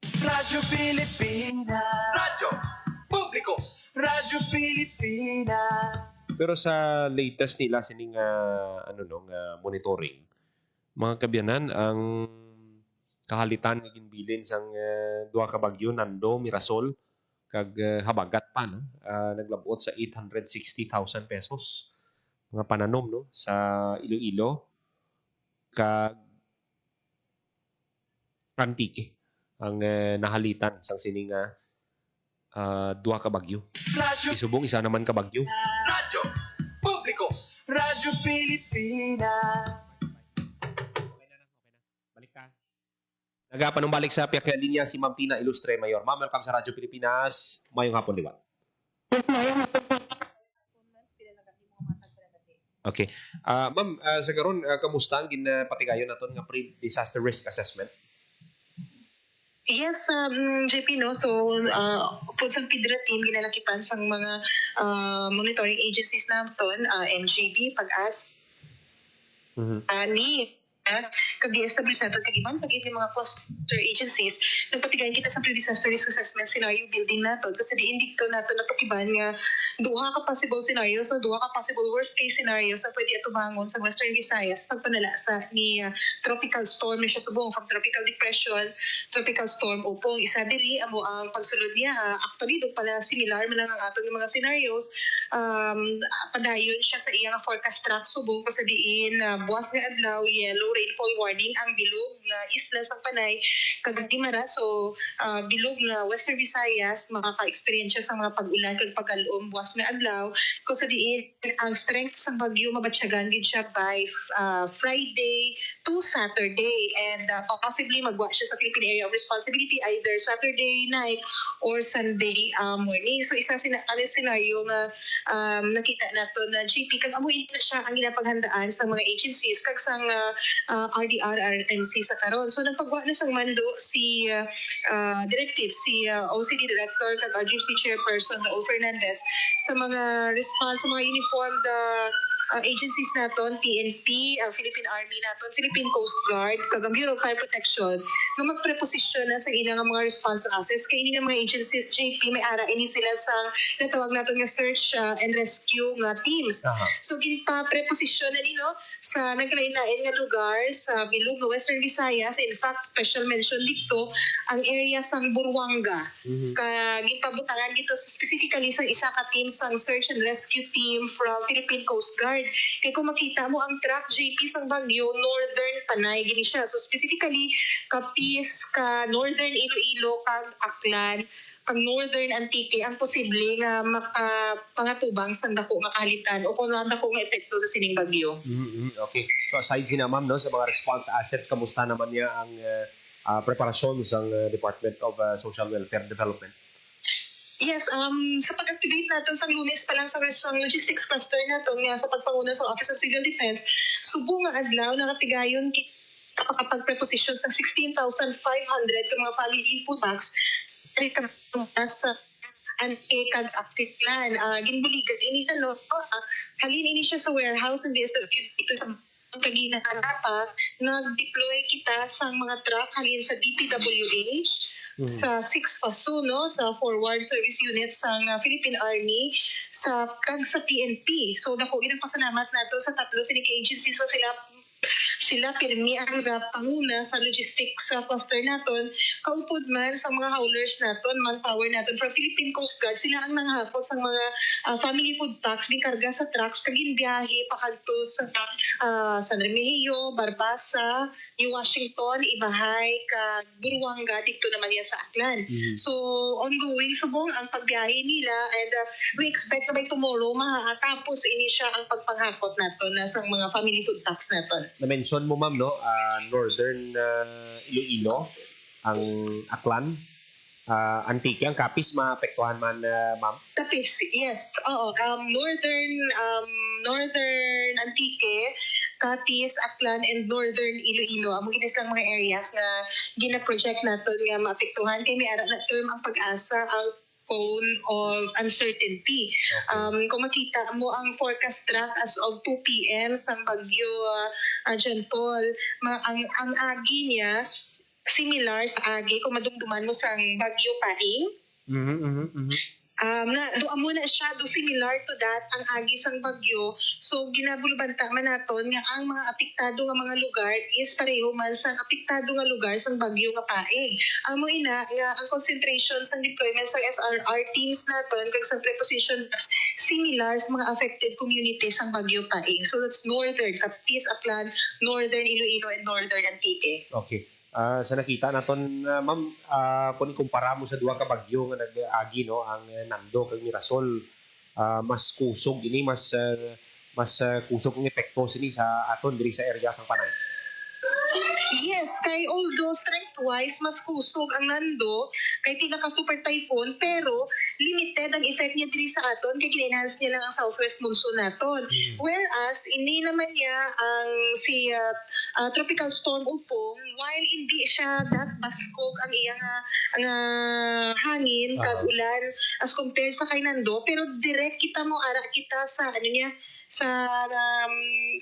Radyo Pilipinas! Radyo Publiko! Radyo Pilipinas! Pero sa latest nila sining monitoring, mga kabyanan, ang kahalitan ng ginbilin sang duha ka bagyo, Nando, Mirasol, kag habagat pa, no? Naglabot sa 860,000 pesos. Mga pananom, no? Sa Iloilo, kag Antique ang nahalitan sang sining duha ka bagyo. Isubong isa naman ka bagyo. Radyo Publiko! Radyo Pilipinas! Nagapanumbalik sa piyak nga linya si Ma'am Tina Ilustre Mayor. Ma'am, welcome sa Radyo Pilipinas. Mayong hapon, liwa. Okay. Ma'am, sa karon kamusta ang ginapatigayon naton nga pre-disaster risk assessment? Yes, JP, no? So, po sa PIDRA team, ginalakipan sa mga monitoring agencies natin, MGB, PAG-AS, ni kag-establish natin kag-iban pag-ibig mga cluster agencies, nagpatigayan kita sa pre-disaster risk assessment scenario building natin kasi di-indicto natin na tukiban nga duha ka possible scenarios o duha ka possible worst case scenarios na pwede atubangon sa Western Visayas pagpanala sa ni tropical storm na siya subong from tropical depression, tropical storm upong isa diri amo ang pagsulod niya actually do pala similar man ang atong mga scenarios padayon siya sa iyang forecast track subong sa diin buwas nga adlaw yellow rainfall warning ang bilog nga isla sa Panay kag Guimara. So bilog nga Western Visayas makaka-experience sa mga pag-ulan kag pag-alom buwas nga adlaw kung sa diin ang strength sa bagyo mabatsyagan gid siya by Friday to Saturday and possibly magwa siya sa Philippine Area of Responsibility either Saturday night or Sunday morning. So isa scenario nga nakita nato na GP kag amoy na siya ang ginapaghandaan sa mga agencies kag sang RDR RMC sa karon. So nagpagwa na sang mando si directive si OCD director kag RGC chairperson Raul Fernandez sa mga response sa mga uniformed agencies naton, PNP, Philippine Army naton, Philippine Coast Guard, kag ang Bureau of Fire Protection, nga magpreposisyon na sa ilang mga response assets. Kaya ini nga mga agencies, JP, may ara ini sila sa natawag naton nga search and rescue nga teams. So, ginpa-preposisyon na nino sa naglain-lain nga lugar sa bilog nga Western Visayas. In fact, special mention dito ang area sang Burwanga. Kag ginpabutangan dito specifically sa isa ka team sang search and rescue team from Philippine Coast Guard. Kaya kung makita mo ang track JP sang Bagyo, Northern Panay gini siya. So specifically, Capiz, ka Northern Iloilo, kag Aklan, kag Northern Antique, ang posible nga makapangatubang sa dako nga kahalitan o kung dako nga epekto sa sining Bagyo. Okay. So aside sina ma'am, no, sa mga response assets, kamusta naman niya ang preparasyon sa Department of Social Welfare Development? Yes, sa pag-activate nato sa Lunes pa lang sa logistics cluster nato nga sa pagpanguna sa Office of Civil Defense, subo nga adlaw nakatigayon kita makapag-preposition sa 16,500 ka mga family food packs sa kag active plan. Ginbuligan ini halin ini siya sa warehouse ng DSWD dito sa kaginaan pa, nag-deploy kita sa mga truck halin sa DPWH, sa 6 paso, no, sa forward service unit sa Philippine Army, sa PNP. So dako ginapasalamat nato sa tatlo sini ka agencies sa sila pirmi ang panguna sa logistics sa cluster naton, kaupod man sa mga haulers naton, manpower naton from Philippine Coast Guard, sila ang nanghakot sa mga family food packs gikarga sa trucks kagin biyahe pakadto sa San Remigio, Barbasa, New Washington, Ibahay, kag Buruanga dito naman yan sa Aklan. So ongoing subong ang pagbiyahe nila and we expect na by tomorrow matatapos ini siya ang pagpanghakot naton na sa mga family food packs naton. Na-mention mo, ma'am, no? Northern Iloilo, ang Aklan, Antique, ang Capiz, maapektuhan man, ma'am? Capiz, yes. Oo. Northern Antique, Capiz, Aklan, and Northern Iloilo. Ang ginis lang mga areas na gina-project natin nga maapektuhan. Kaya may ara na term ang pag-asa ang cone of uncertainty. Kung makita mo ang forecast track as of 2 p.m. sa Bagyo John Paul, ang agi niya similar sa agi kung madumduman mo sa Bagyo Paing. Doon muna siya, similar to that, ang agi sang bagyo. So, ginabulbanta man naton nga ang mga apektado nga mga lugar is pareho man sa apektado nga lugar sang bagyo nga paing. Ang mo ina nga ang concentration sang deployment sa SRR teams naton kag sa preposition similar sa mga affected communities sang bagyo paing. So, that's Northern Capiz, Aklan, Northern Iloilo, and Northern Antique. Okay. Sa nakita naton, ma'am, kung ikumpara mo sa duha ka bagyo nga nag-agi, no, ang Nando kag Mirasol, mas kusog ini, mas kusog ang epekto sini sa aton diri sa area sang Panay. Yes, kay although strength-wise, mas kusog ang Nando, kay tinaka super typhoon, pero limited ang effect niya diri sa aton, kay gin-enhance niya lang ang southwest monsoon naton. Whereas, hindi naman niya ang tropical storm Upong, while hindi siya that baskog ang iyang hangin, kag ulan, as compared sa kay Nando, pero direct kita mo, ara kita sa sa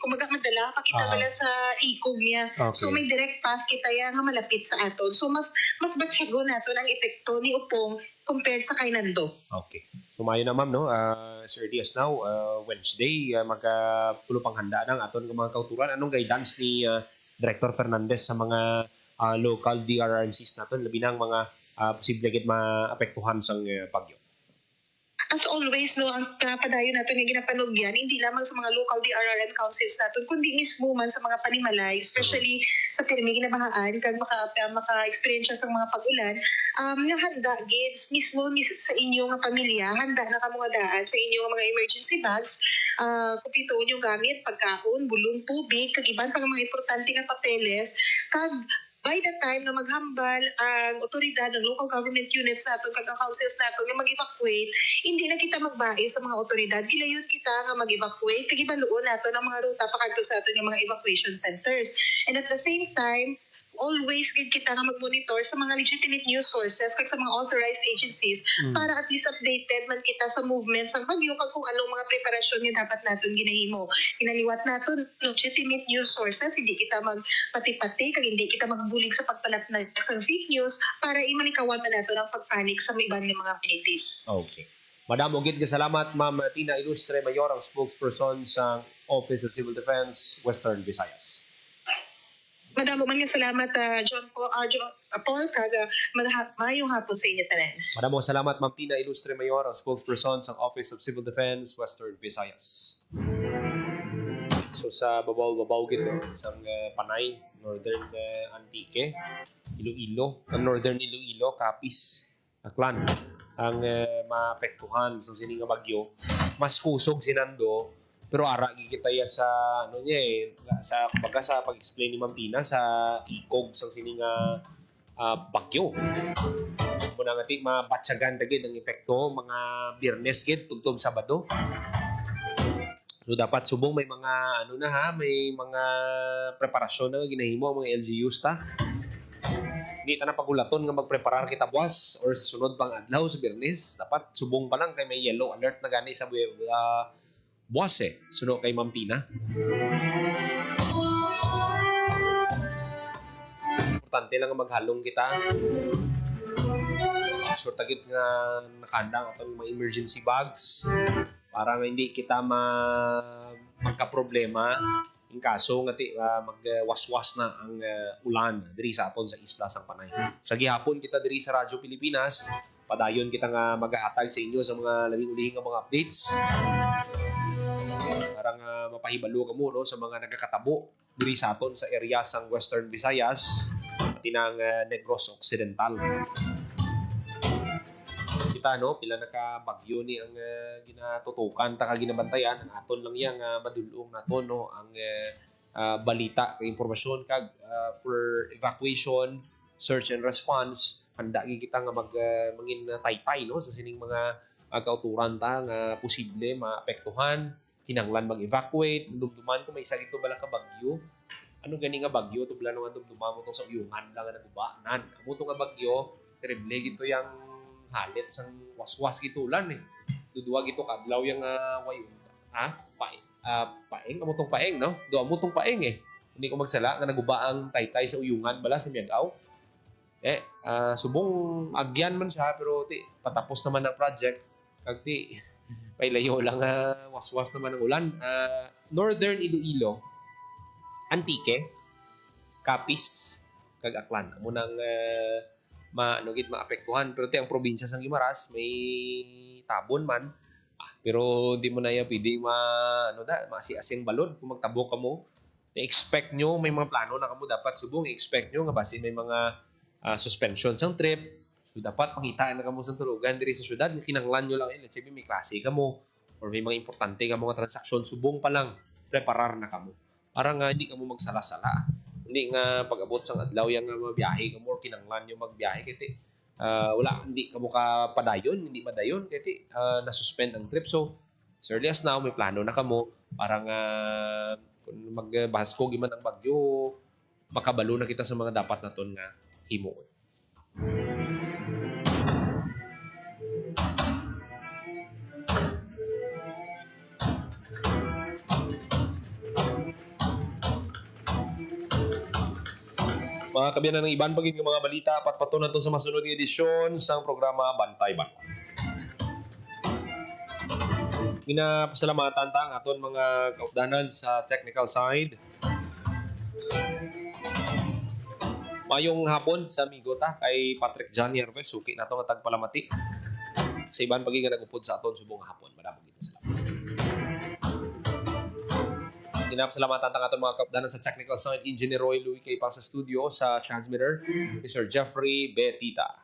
kumaga madala pakita bala sa ikog niya. Okay. So may direct path kita yan nga malapit sa aton. So mas batyago naton ang epekto ni Upong compared sa kay Nando. Okay. So mayo na, ma'am, no? Sir Diaz now, Wednesday, magpulupang handa ng aton mga kauturan. Anong guidance ni Director Fernandez sa mga local DRRMCs naton, labi ng mga posible gid maapektuhan sang bagyo? As always, no, ang padayon natin yung ginapanugyan, hindi lamang sa mga local DRRM councils natin, kundi mismo man sa mga panimalay, especially sa pirmi ginabahaan, kag maka-experience sa mga pag-ulan, nga handa, gids, mismo sa inyo nga pamilya, handa na ka mga daan sa inyo nga mga emergency bags, kupito nyo gamit, pagkaon, bulong, tubig, kag iban pang mga importante nga papeles, kag by the time na maghambal ang otoridad ng local government units natin, kag ang councils natin nga mag-evacuate, hindi na kita magbae sa mga otoridad. Gilayon kita nga mag-evacuate, kag ibaluon natin ang mga ruta pakadto sa atin yung mga evacuation centers. And at the same time, always gid kita nga mag-monitor sa mga legitimate news sources kag sa mga authorized agencies para at least updated man kita sa movements ng bagyo kag kung anong mga preparasyon nga dapat naton ginahimo. Inaliwat naton legitimate news sources, hindi kita magpati-pati kag hindi kita magbulig sa pagpalatnag sa fake news para imalikawan man naton ang pagpanik sa iban nga mga communities. Okay. Madam, ogid ka salamat, Ma'am Tina Ilustre Mayor, ang spokesperson sa Office of Civil Defense, Western Visayas. Madamo man nga salamat, John Paul, kaga mayong hapon sa inyo tanan. Madamo salamat, Ma'am Tina Ilustre Mayor, ang spokesperson sa Office of Civil Defense, Western Visayas. So sa babaw-babaw gid, no, isang Panay, Northern Antique, Iloilo, Northern Iloilo, Capiz, Aklan, ang maapektuhan sa sining nga bagyo. Mas kusog si Nando, pero ara gigita ya sa sa kumbaga sa pag-explain ni Ma'am Tina sa ikog sang sining bagyo. Muna na nga ti mabatsagan dagid ang epekto mga Biyernes gid tubtob Sabado. So dapat subong may mga may mga preparasyon na ginahimo ang mga LGUs ta. Hindi ta na pagulaton nga magpreparar kita buwas or sa sunod pang adlaw sa Biyernes. Dapat subong pa lang kay may yellow alert na gani sa buwas sunod kay Ma'am Tina. Importante lang nga maghalong kita. Sure tagit nga nakandang atong mga emergency bags para nga hindi kita magka-problema in kaso nga magwaswas na ang ulan diri sa aton sa isla sang Panay. Sa gihapon kita diri sa Radyo Pilipinas, padayon kita nga maghahatag sa inyo sa mga labing ulihing nga mga updates. Para nga mapahibalo kamo no sa mga nagakatabo diri sa aton sa area sang Western Visayas pati ng Negros Occidental. Kita pila nakabagyo ni ang ginatutukan ta ginabantayan ang aton lang yang madulong naton ang balita kay impormasyon kag for evacuation, search and response handa kita nga mangin taytay sa sining mga kauturan ta nga posible maapektuhan kinahanglan mag-evacuate dumduman kung may isa gito bala ka bagyo ano gani nga bagyo tublan nga dumduman mo to sa uyungan lang nga nagubaanan amo to nga bagyo terrible gito yang halit sang waswas gitulan Dudua gito kadlaw yang paeng amo tong paeng no. Do amo tong paeng Hindi ko magsala nga nagubaang taytay sa uyungan bala sa Miagaw. Subong agyan man siya pero patapos naman ang project kag pailayo lang waswas naman ang ulan. Northern Iloilo, Antique, Capiz, kag Aklan. Amo nang maapektuhan pero ang probinsya sang Guimaras may tabon man pero di mo na pwede masiasing balod kung magtabok kamo expect nyo may mga plano na kamo dapat subong expect nyo nga base may mga suspension sang trip so dapat pangitaan na kamo sa tulugan diri sa syudad kinahanglan nyo lang let's say may klase kamo or may mga importante kamo nga transaksyon subong pa lang preparar na kamo para nga hindi kamo magsala-sala. Hindi nga pag-abot sa adlaw yang mabiyahe ka mo or kinanglan yung magbiyahe kasi wala hindi ka mo ka padayon hindi madayon kasi na-suspend ang trip so as early as now may plano na kamo para nga kung magbahasko giman ang bagyo makabalo na kita sa mga dapat naton nga himuon. Mga kabiyanan ng iban pagiging mga balita patpato nato sa masunod nga edisyon sa programa Bantay Banwa. Ginapasalamatan ta ang aton mga kaupdanan sa technical side. Mayong hapon sa amigo ta kay Patrick John Yerves suki nato nga tagpalamati. Sa iban pagiging nagupod sa aton subong hapon. Madamo kita salamat. Ginapasalamatan ang ating mga kaupdanan sa technical side, Engineer Roy Louie kay pa sa studio sa transmitter, Mr. Jeffrey Betita.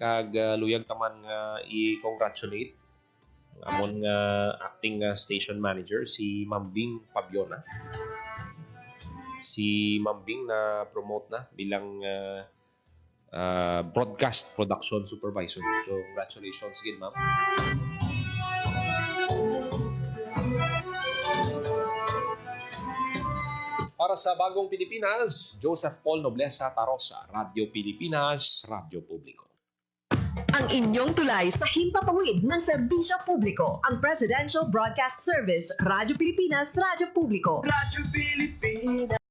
Kag luyag taman nga i-congratulate amon nga acting station manager si Mambing Pabiona. Si Mambing na promote na bilang broadcast production supervisor. So congratulations again, ma'am. Para sa Bagong Pilipinas, Joseph Paul Noblesa Tarosa, Radyo Pilipinas, Radyo Publiko. Ang inyong tulay sa himpapawid ng serbisyo publiko, ang Presidential Broadcast Service, Radyo Pilipinas, Radyo Publiko. Radyo Pilipinas.